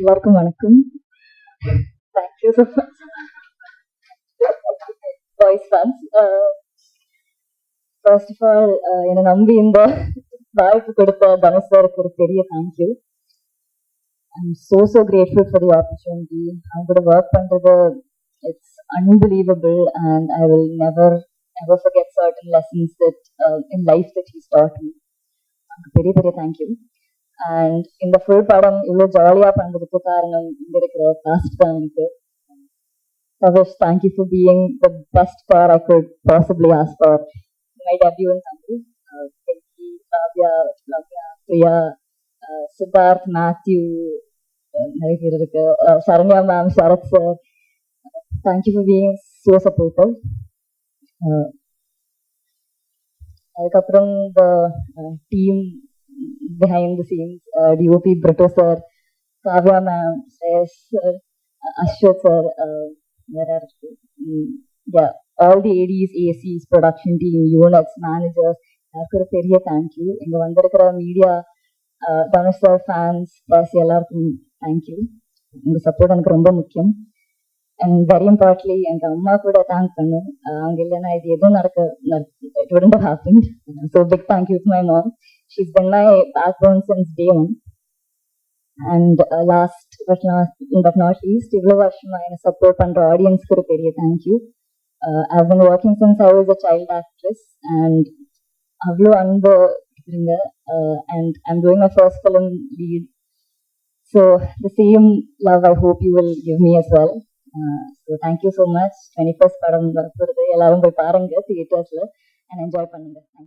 எல்லாருக்கும் வணக்கம். Thank you so much voice fans. First of all என்னை நம்பி இந்த வாய்ப்பு கொடுத்த தனுஷ் சாருக்கு ஒரு பெரிய thank you. I'm so grateful for the opportunity. I'm going to work பண்றது it's unbelievable and I will never forget certain lessons that in life that he's taught me. பெரிய பெரிய தேங்க்யூ. அண்ட் இந்த ஃபுல் படம் இவ்வளோ ஜாலியாக பண்ணுறதுக்கு காரணம் இங்க இருக்கிற காஸ்ட் தான் எனக்கு. Savesh, thank you for being the best star I could possibly ask for. My debut in Tamil. Pinky, Kavya, Priya, Siddharth, Matthew, Sharanya ma'am, Sharath sir. Thank you for being so supportive. அதுக்கப்புறம் the team behind the scenes, DOP Brito sir, Kavya ma'am, Sresh sir, Ashwat sir, yeah, all the ADs, ACs, production team, units, managers, ஒரு பெரிய thank you. இங்க வந்திருக்கிற media, Dhanush sir fans plus எல்லாருக்கும் thank you. உங்க support எனக்கு ரொம்ப முக்கியம். அண்ட் வெரி இம்பார்ட்லி எங்க அம்மா கூட தேங்க் பண்ணும். அவங்க இல்லைன்னா இது எதுவும் it wouldn't have happened. So big thank you to my mom. She's been my backbone since day one. And last but not least, இவ்வளோ வருஷமா என்னை சப்போர்ட் பண்ற ஆடியன்ஸ்க்கு ஒரு பெரிய thank you. I've been working since I was a child actress and அவ்வளோ அன்பு இருங்க. And I'm doing my first film lead. So the same love I hope you will give me as well. So thank you so much. 21st படம் வரப்போகுது, எல்லாரும் போய் பாருங்க தியேட்டர்ஸ்ல and enjoy பண்ணுங்க. Thank you.